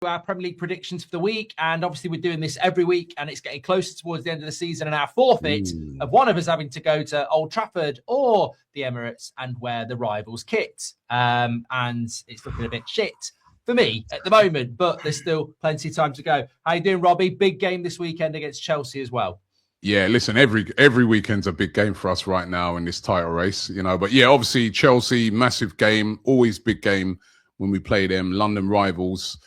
our Premier League predictions for the week, and obviously we're doing this every week, and it's getting closer towards the end of the season, and our forfeit of one of us having to go to Old Trafford or the Emirates and wear the rivals kit, and it's looking a bit shit for me at the moment, but there's still plenty of time to go. How you doing, Robbie? Big game this weekend against Chelsea as well. Yeah, listen, every weekend's a big game for us right now in this title race, but yeah, obviously Chelsea, massive game, always big game when we play them, London rivals.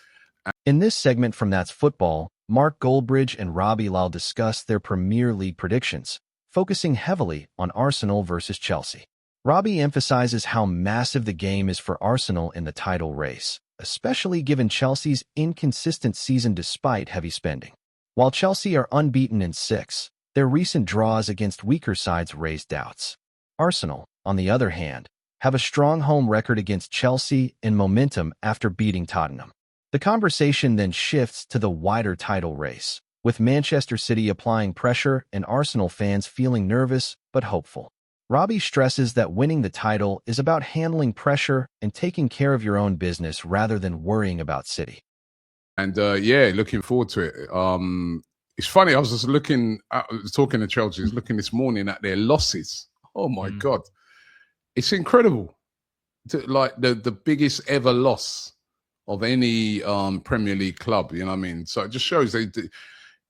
In this segment from That's Football, Mark Goldbridge and Robbie Lyle discuss their Premier League predictions, focusing heavily on Arsenal versus Chelsea. Robbie emphasizes how massive the game is for Arsenal in the title race, especially given Chelsea's inconsistent season despite heavy spending. While Chelsea are unbeaten in 6, their recent draws against weaker sides raise doubts. Arsenal, on the other hand, have a strong home record against Chelsea and momentum after beating Tottenham. The conversation then shifts to the wider title race, with Manchester City applying pressure and Arsenal fans feeling nervous but hopeful. Robbie stresses that winning the title is about handling pressure and taking care of your own business rather than worrying about City. And yeah, looking forward to it. It's funny, I was just talking to Chelsea, looking this morning at their losses. Oh my God. It's incredible. Like the biggest ever loss of any Premier League club, you know what I mean? So it just shows the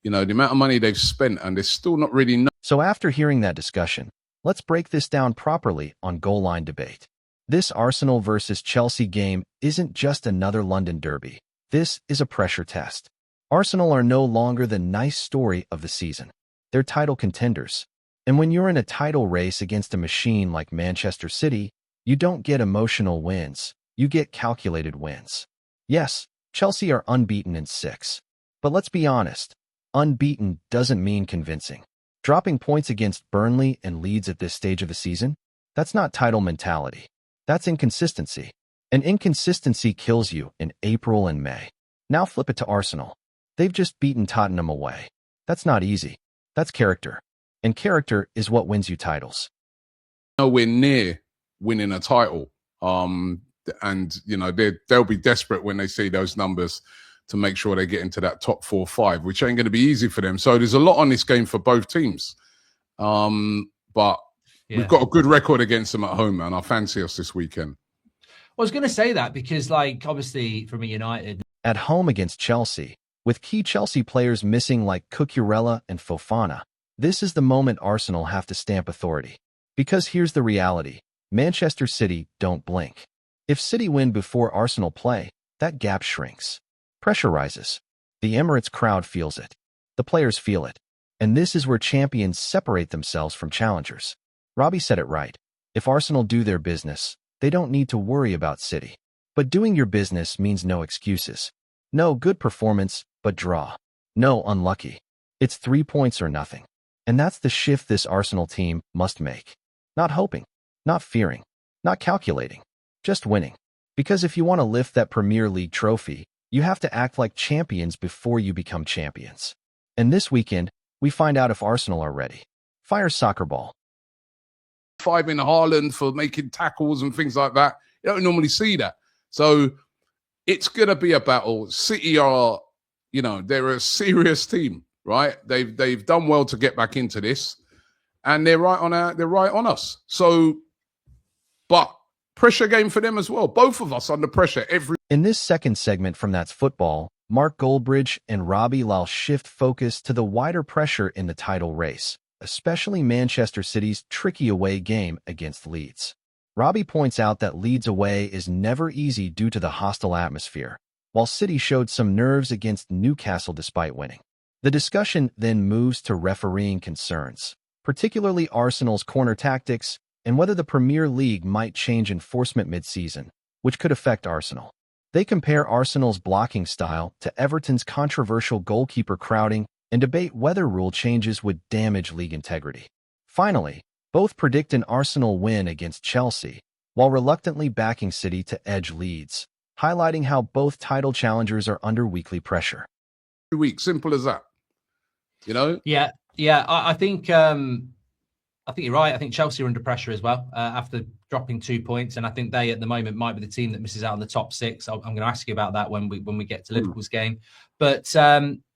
amount of money they've spent, and they're still not really. So after hearing that discussion, let's break this down properly on GoalLine debate. This Arsenal versus Chelsea game isn't just another London derby. This is a pressure test. Arsenal are no longer the nice story of the season. They're title contenders. And when you're in a title race against a machine like Manchester City, you don't get emotional wins. You get calculated wins. Yes, Chelsea are unbeaten in 6. But let's be honest, unbeaten doesn't mean convincing. Dropping points against Burnley and Leeds at this stage of the season, that's not title mentality. That's inconsistency. And inconsistency kills you in April and May. Now flip it to Arsenal. They've just beaten Tottenham away. That's not easy. That's character. And character is what wins you titles. Nowhere near winning a title. And, they'll be desperate when they see those numbers to make sure they get into that top 4 or 5, which ain't going to be easy for them. So there's a lot on this game for both teams. But we've got a good record against them at home, man. I fancy us this weekend. I was going to say that because, obviously, from a United. At home against Chelsea, with key Chelsea players missing like Cucurella and Fofana, this is the moment Arsenal have to stamp authority. Because here's the reality. Manchester City don't blink. If City win before Arsenal play, that gap shrinks. Pressure rises. The Emirates crowd feels it. The players feel it. And this is where champions separate themselves from challengers. Robbie said it right. If Arsenal do their business, they don't need to worry about City. But doing your business means no excuses. No good performance, but draw. No unlucky. It's 3 points or nothing. And that's the shift this Arsenal team must make. Not hoping, not fearing, not calculating, just winning. Because if you want to lift that Premier League trophy, you have to act like champions before you become champions. And this weekend, we find out if Arsenal are ready. Fire soccer ball. 5 in Haaland for making tackles and things like that. You don't normally see that. So it's going to be a battle. City are, they're a serious team, right? They've done well to get back into this, and they're right on us. So, but pressure game for them as well. Both of us under pressure In this second segment from That's Football, Mark Goldbridge and Robbie Lyle shift focus to the wider pressure in the title race, especially Manchester City's tricky away game against Leeds. Robbie points out that Leeds away is never easy due to the hostile atmosphere, while City showed some nerves against Newcastle despite winning. The discussion then moves to refereeing concerns, particularly Arsenal's corner tactics and whether the Premier League might change enforcement mid-season, which could affect Arsenal. They compare Arsenal's blocking style to Everton's controversial goalkeeper crowding and debate whether rule changes would damage league integrity. Finally, both predict an Arsenal win against Chelsea, while reluctantly backing City to edge Leeds, highlighting how both title challengers are under weekly pressure. Week, simple as that. Yeah. I think I think you're right. I think Chelsea are under pressure as well after dropping 2 points, and I think they at the moment might be the team that misses out on the top six. I'm going to ask you about that when we get to Liverpool's game. But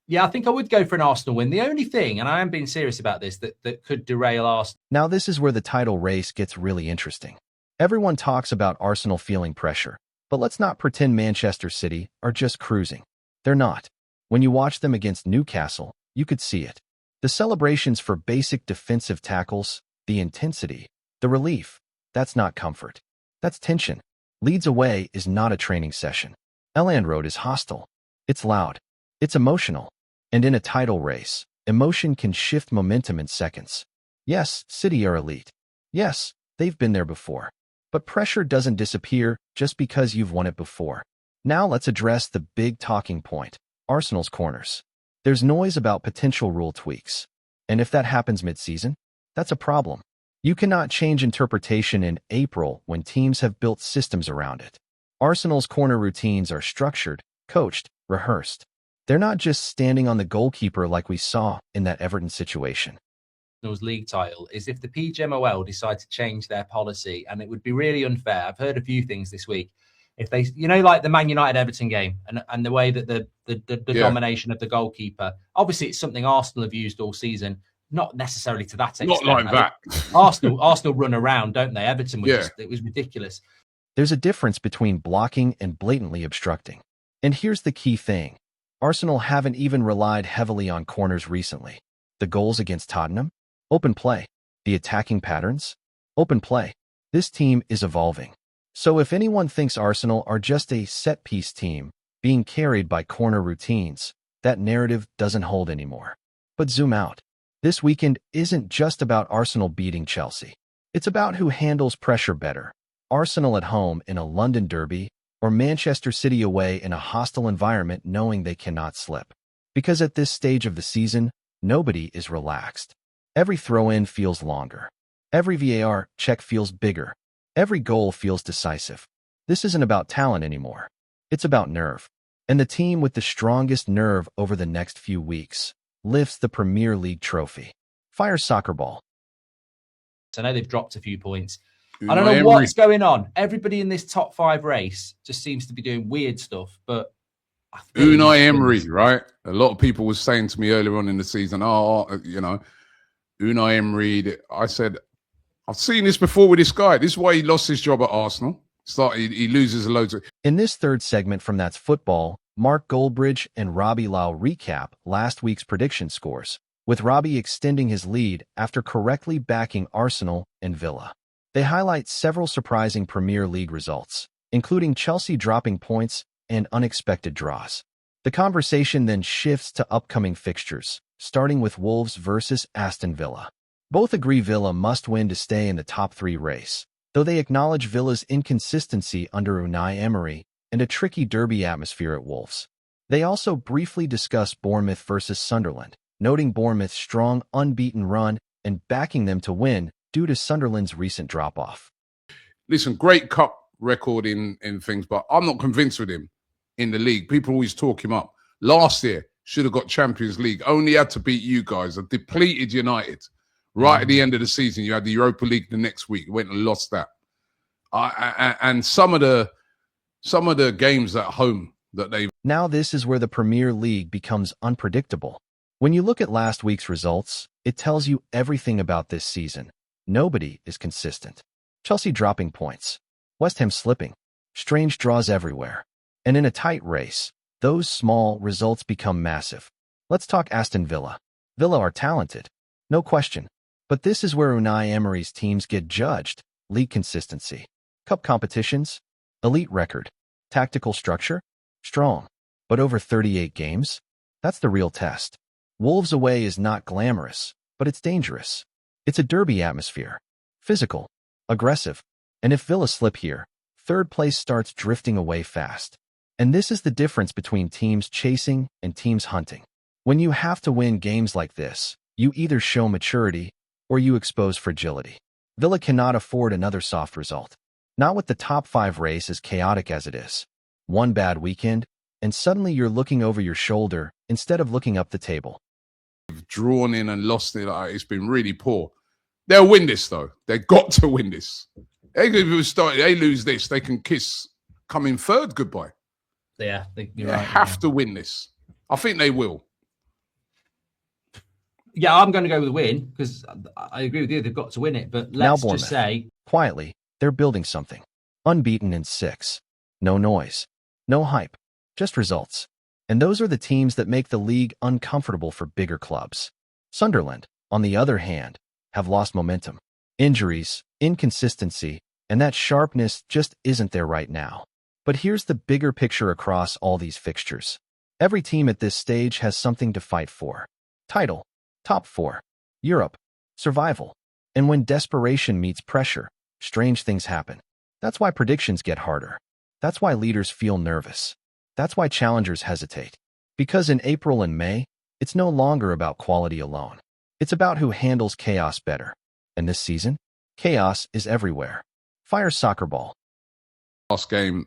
yeah, I think I would go for an Arsenal win. The only thing, and I am being serious about this, that could derail Arsenal. Now this is where the title race gets really interesting. Everyone talks about Arsenal feeling pressure, but let's not pretend Manchester City are just cruising. They're not. When you watch them against Newcastle, you could see it. The celebrations for basic defensive tackles, the intensity, the relief, that's not comfort. That's tension. Leeds away is not a training session. Elland Road is hostile. It's loud. It's emotional. And in a title race, emotion can shift momentum in seconds. Yes, City are elite. Yes, they've been there before. But pressure doesn't disappear just because you've won it before. Now let's address the big talking point, Arsenal's corners. There's noise about potential rule tweaks. And if that happens mid-season, that's a problem. You cannot change interpretation in April when teams have built systems around it. Arsenal's corner routines are structured, coached, rehearsed. They're not just standing on the goalkeeper like we saw in that Everton situation. Arsenal's league title is if the PGMOL decide to change their policy, and it would be really unfair. I've heard a few things this week. If they, like the Man United Everton game and the way that the domination of the goalkeeper, obviously it's something Arsenal have used all season, not necessarily to that extent. Not like that. Arsenal run around, don't they? Everton was it was ridiculous. There's a difference between blocking and blatantly obstructing. And here's the key thing. Arsenal haven't even relied heavily on corners recently. The goals against Tottenham? Open play. The attacking patterns? Open play. This team is evolving. So if anyone thinks Arsenal are just a set-piece team being carried by corner routines, that narrative doesn't hold anymore. But zoom out. This weekend isn't just about Arsenal beating Chelsea. It's about who handles pressure better. Arsenal at home in a London derby or Manchester City away in a hostile environment knowing they cannot slip. Because at this stage of the season, nobody is relaxed. Every throw-in feels longer. Every VAR check feels bigger. Every goal feels decisive. This isn't about talent anymore. It's about nerve. And the team with the strongest nerve over the next few weeks lifts the Premier League trophy. Fire soccer ball. I know they've dropped a few points. I don't know what's going on. Everybody in this top 5 race just seems to be doing weird stuff. But Unai Emery, right? A lot of people were saying to me earlier on in the season, Unai Emery. I said, I've seen this before with this guy. This is why he lost his job at Arsenal. He loses a load. In this third segment from That's Football, Mark Goldbridge and Robbie Lyle recap last week's prediction scores, with Robbie extending his lead after correctly backing Arsenal and Villa. They highlight several surprising Premier League results, including Chelsea dropping points and unexpected draws. The conversation then shifts to upcoming fixtures, starting with Wolves versus Aston Villa. Both agree Villa must win to stay in the top 3 race, though they acknowledge Villa's inconsistency under Unai Emery and a tricky derby atmosphere at Wolves. They also briefly discuss Bournemouth versus Sunderland, noting Bournemouth's strong unbeaten run and backing them to win due to Sunderland's recent drop-off. Listen, great cup record in things, but I'm not convinced with him in the league. People always talk him up. Last year, should have got Champions League. Only had to beat you guys. A depleted United. Right at the end of the season, you had the Europa League the next week. Went and lost that. And some of the games at home that they... Now this is where the Premier League becomes unpredictable. When you look at last week's results, it tells you everything about this season. Nobody is consistent. Chelsea dropping points. West Ham slipping. Strange draws everywhere. And in a tight race, those small results become massive. Let's talk Aston Villa. Villa are talented. No question. But this is where Unai Emery's teams get judged. League consistency. Cup competitions. Elite record. Tactical structure. Strong. But over 38 games? That's the real test. Wolves away is not glamorous, but it's dangerous. It's a derby atmosphere. Physical. Aggressive. And if Villa slip here, third place starts drifting away fast. And this is the difference between teams chasing and teams hunting. When you have to win games like this, you either show maturity or you expose fragility. Villa cannot afford another soft result. Not with the top 5 race as chaotic as it is. One bad weekend, and suddenly you're looking over your shoulder instead of looking up the table. Drawn in and lost it. It's been really poor. They'll win this, though. They've got to win this. They lose this, they can kiss coming third goodbye. Yeah, they have to win this. I think they will. Yeah, I'm going to go with a win because I agree with you. They've got to win it. But let's just say, quietly, they're building something. Unbeaten in 6. No noise. No hype. Just results. And those are the teams that make the league uncomfortable for bigger clubs. Sunderland, on the other hand, have lost momentum. Injuries, inconsistency, and that sharpness just isn't there right now. But here's the bigger picture across all these fixtures. Every team at this stage has something to fight for. Title, top 4, Europe, survival. And when desperation meets pressure, strange things happen. That's why predictions get harder. That's why leaders feel nervous. That's why challengers hesitate. Because in April and May, it's no longer about quality alone. It's about who handles chaos better. And this season, chaos is everywhere. Fire soccer ball. Last game,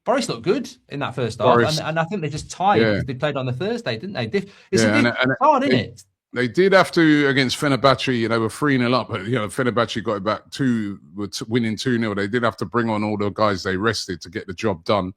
Forest looked good in that first half, and I think they just tied because they played on the Thursday, didn't they? It's hard, isn't it? They did have to against Fenerbahce. They were 3-0 up, but Fenerbahce got it back winning 2-0. They did have to bring on all the guys they rested to get the job done.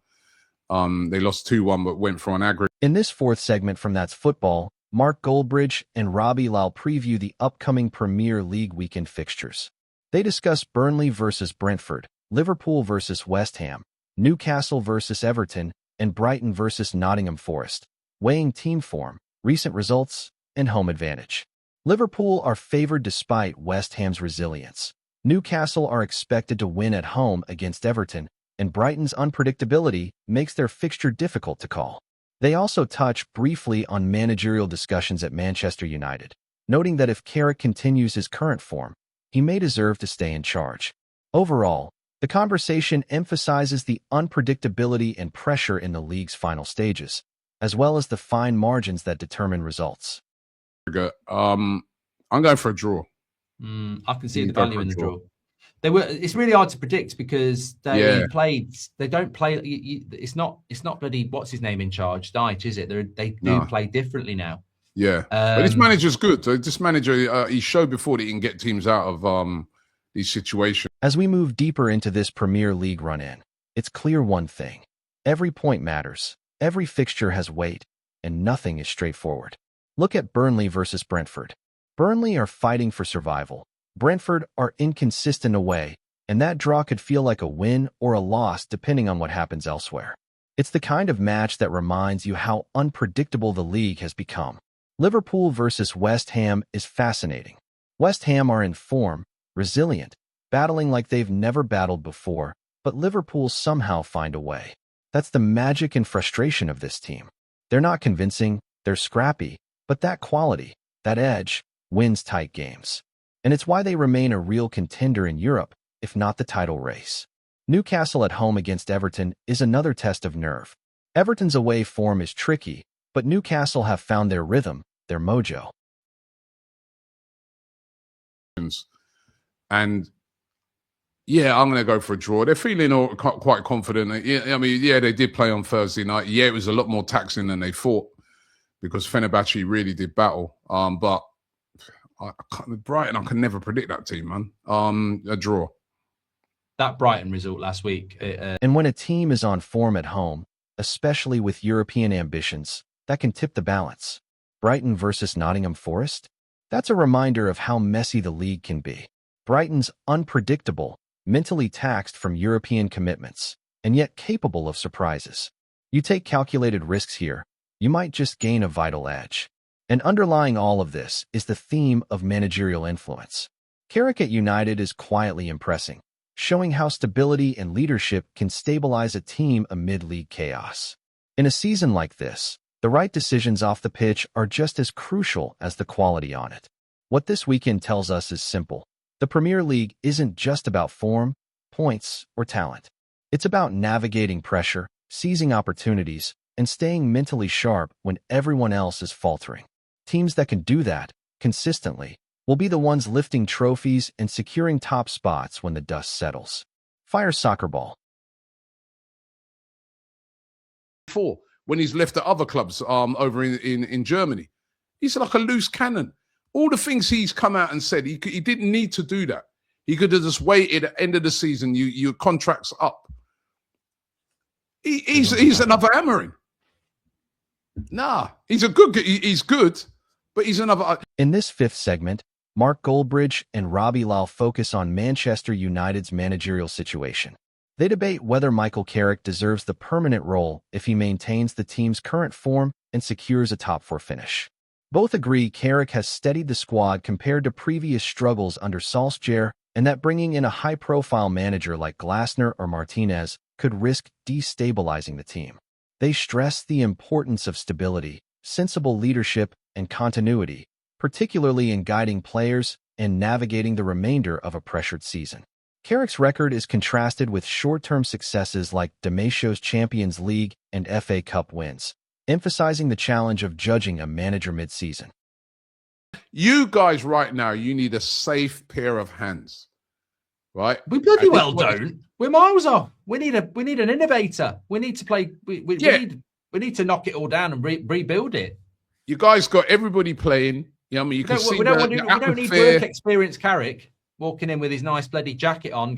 They lost 2-1, but went for an aggregate. In this fourth segment from That's Football, Mark Goldbridge and Robbie Lyle preview the upcoming Premier League weekend fixtures. They discuss Burnley versus Brentford, Liverpool versus West Ham, Newcastle versus Everton, and Brighton versus Nottingham Forest, weighing team form, recent results, and home advantage. Liverpool are favored despite West Ham's resilience. Newcastle are expected to win at home against Everton, and Brighton's unpredictability makes their fixture difficult to call. They also touch briefly on managerial discussions at Manchester United, noting that if Carrick continues his current form, he may deserve to stay in charge. Overall, the conversation emphasizes the unpredictability and pressure in the league's final stages, as well as the fine margins that determine results. I'm going for a draw. I can see the value in the draw. It's really hard to predict because they don't play. It's not bloody what's his name in charge, Dyche, is it? They do play differently now. Yeah, but this manager's good. This manager, he showed before that he can get teams out of these situations. As we move deeper into this Premier League run-in, it's clear one thing. Every point matters. Every fixture has weight, and nothing is straightforward. Look at Burnley versus Brentford. Burnley are fighting for survival. Brentford are inconsistent away, and that draw could feel like a win or a loss depending on what happens elsewhere. It's the kind of match that reminds you how unpredictable the league has become. Liverpool versus West Ham is fascinating. West Ham are in form, resilient, battling like they've never battled before, but Liverpool somehow find a way. That's the magic and frustration of this team. They're not convincing, they're scrappy, but that quality, that edge, wins tight games. And it's why they remain a real contender in Europe, if not the title race. Newcastle at home against Everton is another test of nerve. Everton's away form is tricky, but Newcastle have found their rhythm, their mojo. And yeah, I'm going to go for a draw. They're feeling quite confident. They did play on Thursday night. Yeah, it was a lot more taxing than they thought because Fenerbahce really did battle. But Brighton, I can never predict that team, man. A draw. That Brighton result last week. And when a team is on form at home, especially with European ambitions, that can tip the balance. Brighton versus Nottingham Forest? That's a reminder of how messy the league can be. Brighton's unpredictable, mentally taxed from European commitments, and yet capable of surprises. You take calculated risks here, you might just gain a vital edge. And underlying all of this is the theme of managerial influence. Carrick at United is quietly impressing, showing how stability and leadership can stabilize a team amid league chaos. In a season like this, the right decisions off the pitch are just as crucial as the quality on it. What this weekend tells us is simple. The Premier League isn't just about form, points, or talent. It's about navigating pressure, seizing opportunities, and staying mentally sharp when everyone else is faltering. Teams that can do that, consistently, will be the ones lifting trophies and securing top spots when the dust settles. Fire soccer ball. When he's left at other clubs over in Germany. He's like a loose cannon. All the things he's come out and said, he didn't need to do that. He could have just waited at the end of the season. Your contract's up. He's another hammering. Nah, he's good, but he's another. In this fifth segment, Mark Goldbridge and Robbie Lyle focus on Manchester United's managerial situation. They debate whether Michael Carrick deserves the permanent role if he maintains the team's current form and secures a top-4 finish. Both agree Carrick has steadied the squad compared to previous struggles under Solskjaer, and that bringing in a high-profile manager like Glasner or Martinez could risk destabilizing the team. They stress the importance of stability, sensible leadership, and continuity, particularly in guiding players and navigating the remainder of a pressured season. Carrick's record is contrasted with short-term successes like Damasio's Champions League and FA Cup wins, emphasizing the challenge of judging a manager mid-season. You guys right now, you need a safe pair of hands, right? We bloody well don't. We're miles off. We need an innovator. We need to play. We need to knock it all down and rebuild it. You guys got everybody playing. You know, I mean, you can see we don't need work experience Carrick walking in with his nice bloody jacket on.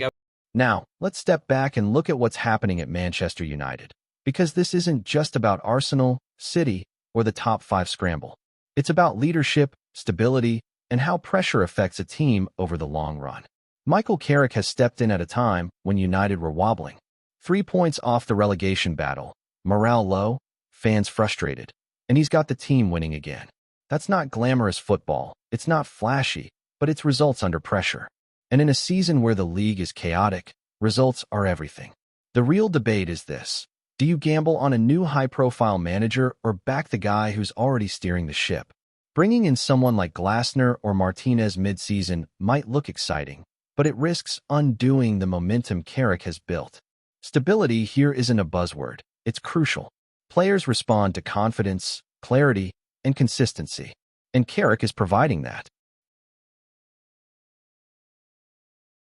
Now, let's step back and look at what's happening at Manchester United, because this isn't just about Arsenal, City, or the top 5 scramble. It's about leadership, stability, and how pressure affects a team over the long run. Michael Carrick has stepped in at a time when United were wobbling. 3 points off the relegation battle, morale low, fans frustrated, and he's got the team winning again. That's not glamorous football, it's not flashy, but it's results under pressure. And in a season where the league is chaotic, results are everything. The real debate is this: do you gamble on a new high-profile manager or back the guy who's already steering the ship? Bringing in someone like Glasner or Martinez mid-season might look exciting, but it risks undoing the momentum Carrick has built. Stability here isn't a buzzword, it's crucial. Players respond to confidence, clarity, and consistency, and Carrick is providing that.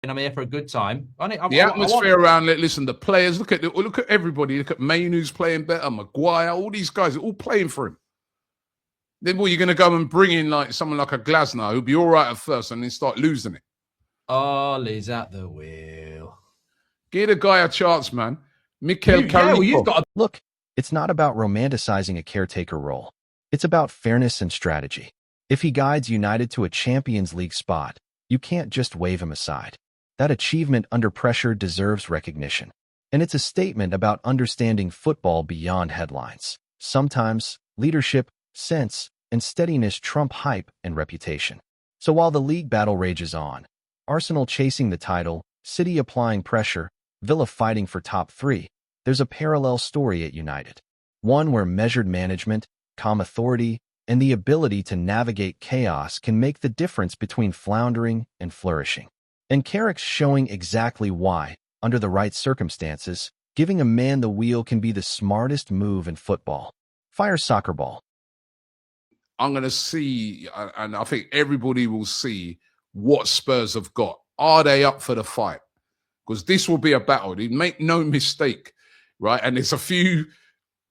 And I'm here for a good time. The atmosphere around it. Listen, the players. Look at everybody. Look at Mainoo's playing better. Maguire. All these guys are all playing for him. Then, what, you're going to go and bring in like someone like a Glasner who'll be all right at first, and then start losing it. Ollie's at the wheel. Give a guy a chance, man. Mikel Carrick. You've got. Look, it's not about romanticizing a caretaker role. It's about fairness and strategy. If he guides United to a Champions League spot, you can't just wave him aside. That achievement under pressure deserves recognition. And it's a statement about understanding football beyond headlines. Sometimes, leadership, sense, and steadiness trump hype and reputation. So while the league battle rages on, Arsenal chasing the title, City applying pressure, Villa fighting for top 3, there's a parallel story at United. One where measured management, calm authority, and the ability to navigate chaos can make the difference between floundering and flourishing. And Carrick's showing exactly why, under the right circumstances, giving a man the wheel can be the smartest move in football. Fire soccer ball. I'm going to see, and I think everybody will see what Spurs have got. Are they up for the fight? Because this will be a battle. Make no mistake, right? And there's a few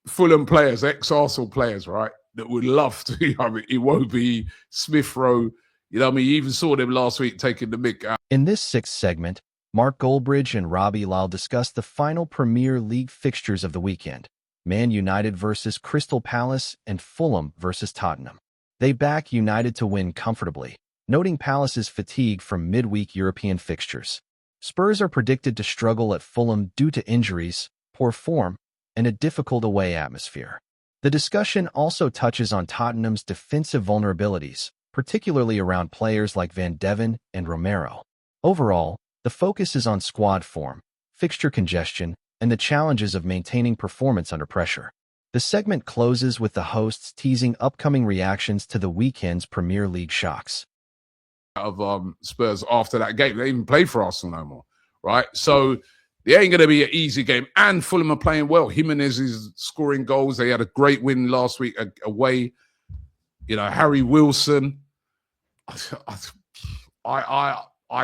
Fulham players, ex-Arsenal players, right, that would love to. I mean, it won't be Smith Rowe. You know what I mean? You even saw them last week taking the mick out. In this 6th segment, Mark Goldbridge and Robbie Lyle discuss the final Premier League fixtures of the weekend: Man United versus Crystal Palace and Fulham versus Tottenham. They back United to win comfortably, noting Palace's fatigue from midweek European fixtures. Spurs are predicted to struggle at Fulham due to injuries, poor form, and a difficult away atmosphere. The discussion also touches on Tottenham's defensive vulnerabilities, particularly around players like Van Deven and Romero. Overall, the focus is on squad form, fixture congestion, and the challenges of maintaining performance under pressure. The segment closes with the hosts teasing upcoming reactions to the weekend's Premier League shocks. Of Spurs after that game, they even play for Arsenal no more, right? So it ain't going to be an easy game. And Fulham are playing well. Jimenez is scoring goals. They had a great win last week away. You know, Harry Wilson. I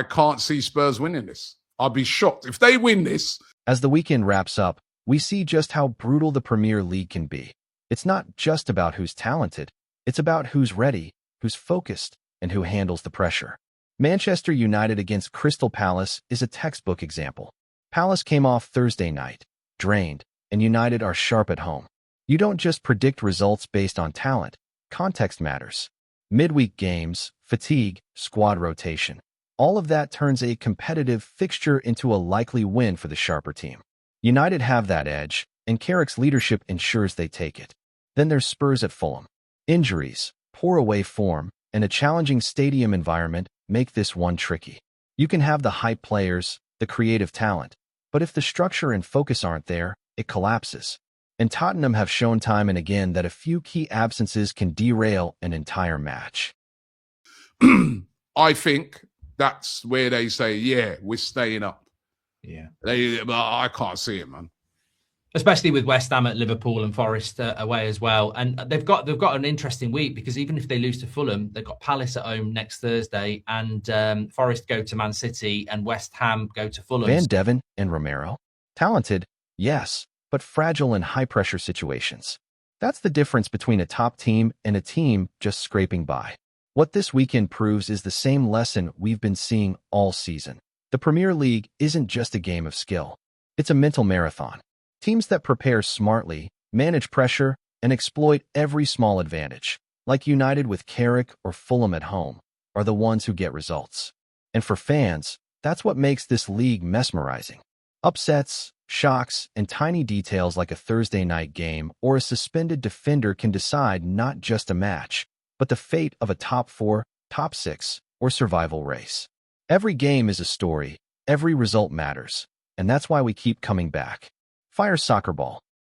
can't see Spurs winning this. I'd be shocked if they win this. As the weekend wraps up, we see just how brutal the Premier League can be. It's not just about who's talented. It's about who's ready, who's focused, and who handles the pressure. Manchester United against Crystal Palace is a textbook example. Palace came off Thursday night, drained, and United are sharp at home. You don't just predict results based on talent. Context matters. Midweek games, fatigue, squad rotation. All of that turns a competitive fixture into a likely win for the sharper team. United have that edge, and Carrick's leadership ensures they take it. Then there's Spurs at Fulham. Injuries, poor away form, and a challenging stadium environment make this one tricky. You can have the hype players, the creative talent, but if the structure and focus aren't there, it collapses. And Tottenham have shown time and again that a few key absences can derail an entire match. I think that's where they say, yeah, we're staying up. Yeah. But I can't see it, man. Especially with West Ham at Liverpool and Forest away as well. And they've got an interesting week, because even if they lose to Fulham, they've got Palace at home next Thursday, and Forest go to Man City and West Ham go to Fulham. Van Devin and Romero. Talented, yes, but fragile in high-pressure situations. That's the difference between a top team and a team just scraping by. What this weekend proves is the same lesson we've been seeing all season. The Premier League isn't just a game of skill. It's a mental marathon. Teams that prepare smartly, manage pressure, and exploit every small advantage, like United with Carrick or Fulham at home, are the ones who get results. And for fans, that's what makes this league mesmerizing. Upsets, shocks, and tiny details like a Thursday night game or a suspended defender can decide not just a match, but the fate of a top 4, top 6, or survival race. Every game is a story, every result matters, and that's why we keep coming back. Fire Soccer Ball.